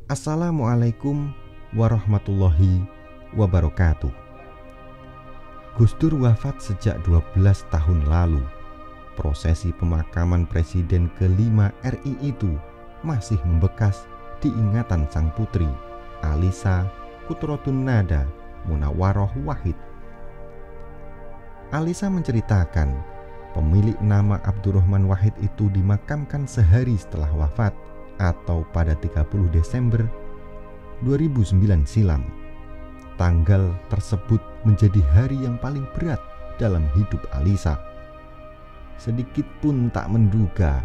Assalamualaikum warahmatullahi wabarakatuh. Gus Dur wafat sejak 12 tahun lalu. Prosesi pemakaman Presiden ke-5 RI itu masih membekas di ingatan sang putri Alisa Kutrotun Nada Munawaroh Wahid. Alisa menceritakan pemilik nama Abdurrahman Wahid itu dimakamkan sehari setelah wafat atau pada 30 Desember 2009 silam. Tanggal tersebut menjadi hari yang paling berat dalam hidup Alisa. Sedikit pun tak menduga,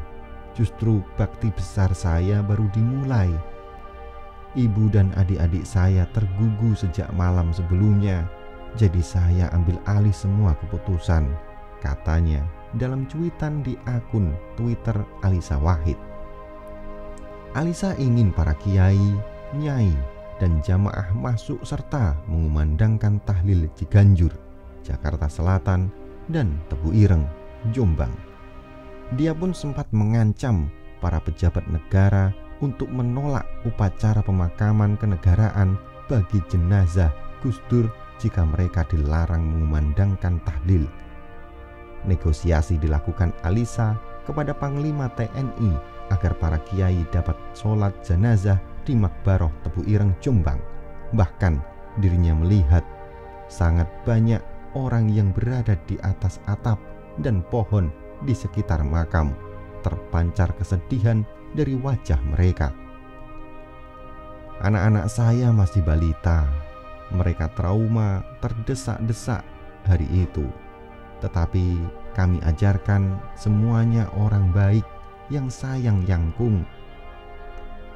justru bakti besar saya baru dimulai. Ibu dan adik-adik saya tergugu sejak malam sebelumnya, jadi saya ambil alih semua keputusan, katanya dalam cuitan di akun Twitter Alisa Wahid. Alisa ingin para kiai, nyai, dan jamaah masuk serta mengumandangkan tahlil Ciganjur, Jakarta Selatan, dan Tebu Ireng, Jombang. Dia pun sempat mengancam para pejabat negara untuk menolak upacara pemakaman kenegaraan bagi jenazah Gus Dur jika mereka dilarang mengumandangkan tahlil. Negosiasi dilakukan Alisa kepada Panglima TNI agar para kiai dapat sholat jenazah di Makbaroh Tebu Ireng, Jombang. Bahkan dirinya melihat sangat banyak orang yang berada di atas atap dan pohon di sekitar makam, terpancar kesedihan dari wajah mereka. Anak-anak saya masih balita, mereka trauma terdesak-desak hari itu. Tetapi kami ajarkan semuanya orang baik yang sayang Yangkung.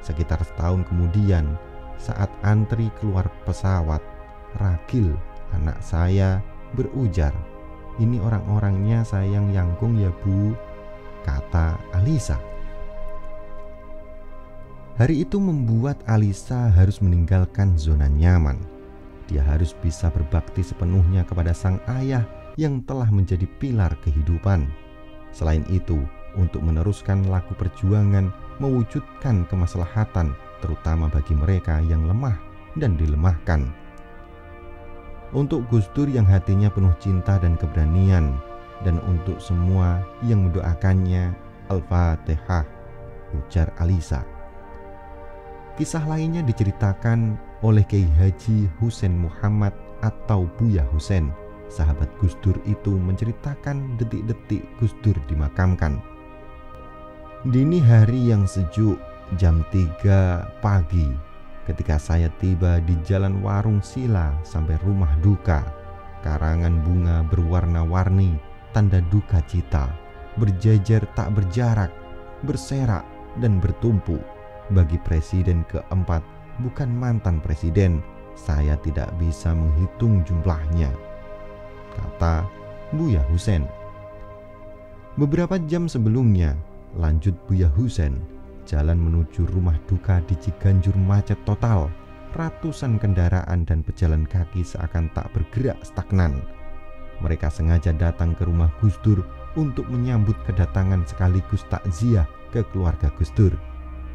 Sekitar setahun kemudian, saat antri keluar pesawat, Ragil, anak saya, berujar, "Ini orang-orangnya sayang Yangkung ya Bu," kata Alisa. Hari itu membuat Alisa harus meninggalkan zona nyaman. Dia harus bisa berbakti sepenuhnya kepada sang ayah yang telah menjadi pilar kehidupan. Selain itu, untuk meneruskan laku perjuangan mewujudkan kemaslahatan terutama bagi mereka yang lemah dan dilemahkan. Untuk Gus Dur yang hatinya penuh cinta dan keberanian, dan untuk semua yang mendoakannya, Al-Fatihah, ujar Alisa. Kisah lainnya diceritakan oleh Kiai Haji Husein Muhammad atau Buya Husein. Sahabat Gus Dur itu menceritakan detik-detik Gus Dur dimakamkan. Dini hari yang sejuk, jam 3 pagi, ketika saya tiba di Jalan Warung Sila sampai rumah duka, karangan bunga berwarna-warni, tanda duka cita, berjejer tak berjarak, berserak dan bertumpuk. Bagi presiden keempat, bukan mantan presiden, saya tidak bisa menghitung jumlahnya, kata Buya Husein. Beberapa jam sebelumnya, lanjut Buya Husein, jalan menuju rumah duka di Ciganjur macet total. Ratusan kendaraan dan pejalan kaki seakan tak bergerak stagnan. Mereka sengaja datang ke rumah Gus Dur untuk menyambut kedatangan sekaligus takziah ke keluarga Gus Dur.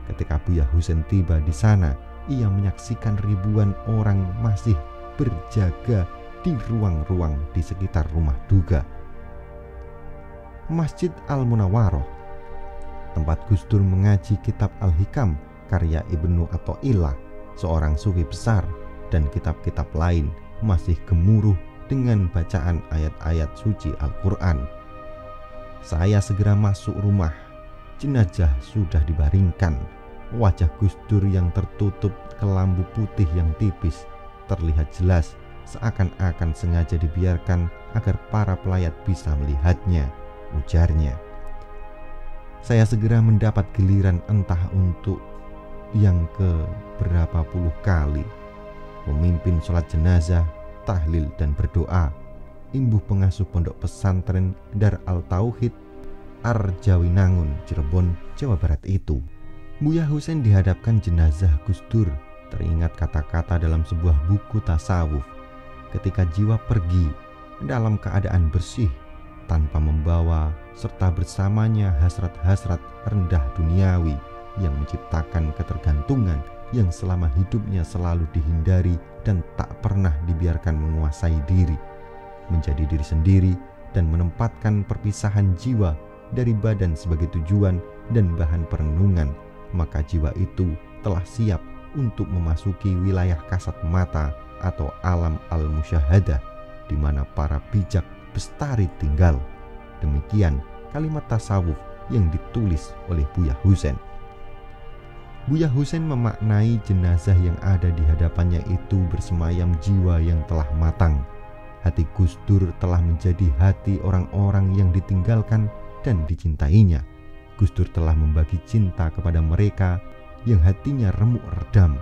Ketika Buya Husein tiba di sana, ia menyaksikan ribuan orang masih berjaga di ruang-ruang di sekitar rumah duka. Masjid Al-Munawaroh, tempat Gus Dur mengaji kitab Al-Hikam karya Ibnu Athaillah, seorang sufi besar, dan kitab-kitab lain, masih gemuruh dengan bacaan ayat-ayat suci Al-Quran. Saya segera masuk rumah. Jenazah sudah dibaringkan. Wajah Gus Dur yang tertutup kelambu putih yang tipis terlihat jelas, seakan-akan sengaja dibiarkan agar para pelayat bisa melihatnya, ujarnya. Saya segera mendapat giliran entah untuk yang ke berapa puluh kali memimpin sholat jenazah, tahlil dan berdoa. Imbuh pengasuh pondok pesantren Dar Al-Tauhid Arjawinangun, Cirebon, Jawa Barat itu. Buya Husein dihadapkan jenazah Gus Dur, teringat kata-kata dalam sebuah buku tasawuf, ketika jiwa pergi dalam keadaan bersih, tanpa membawa serta bersamanya hasrat-hasrat rendah duniawi yang menciptakan ketergantungan yang selama hidupnya selalu dihindari dan tak pernah dibiarkan menguasai diri, menjadi diri sendiri dan menempatkan perpisahan jiwa dari badan sebagai tujuan dan bahan perenungan, maka jiwa itu telah siap untuk memasuki wilayah kasat mata atau alam al-musyahadah, di mana para bijak bestari tinggal. Demikian kalimat tasawuf yang ditulis oleh Buya Husein. Buya Husein memaknai jenazah yang ada di hadapannya itu bersemayam jiwa yang telah matang. Hati Gus Dur telah menjadi hati orang-orang yang ditinggalkan dan dicintainya. Gus Dur telah membagi cinta kepada mereka yang hatinya remuk redam,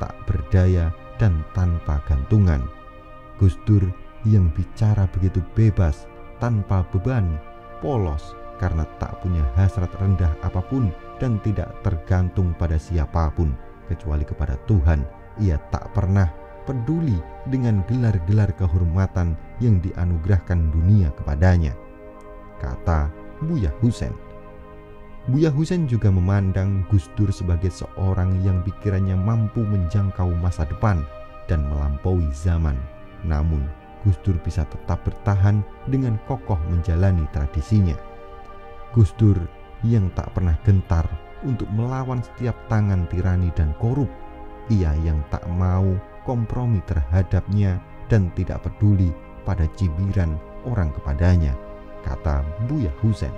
tak berdaya dan tanpa gantungan. Gus Dur yang bicara begitu bebas, tanpa beban, polos, karena tak punya hasrat rendah apapun dan tidak tergantung pada siapapun kecuali kepada Tuhan. Ia tak pernah peduli dengan gelar-gelar kehormatan yang dianugerahkan dunia kepadanya, kata Buya Husein. Buya Husein juga memandang Gus Dur sebagai seorang yang pikirannya mampu menjangkau masa depan dan melampaui zaman. Namun Gus Dur bisa tetap bertahan dengan kokoh menjalani tradisinya. Gus Dur yang tak pernah gentar untuk melawan setiap tangan tirani dan korup. Ia yang tak mau kompromi terhadapnya dan tidak peduli pada cibiran orang kepadanya, kata Buya Husein.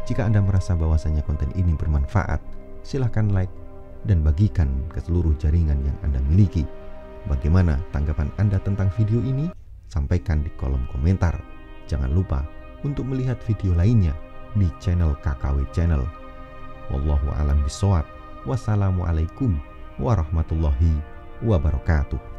Jika Anda merasa bahwasanya konten ini bermanfaat, silahkan like dan bagikan ke seluruh jaringan yang Anda miliki. Bagaimana tanggapan Anda tentang video ini? Sampaikan di kolom komentar. Jangan lupa untuk melihat video lainnya di channel KKW Channel. Wallahu a'lam bishawab. Wassalamualaikum warahmatullahi wabarakatuh.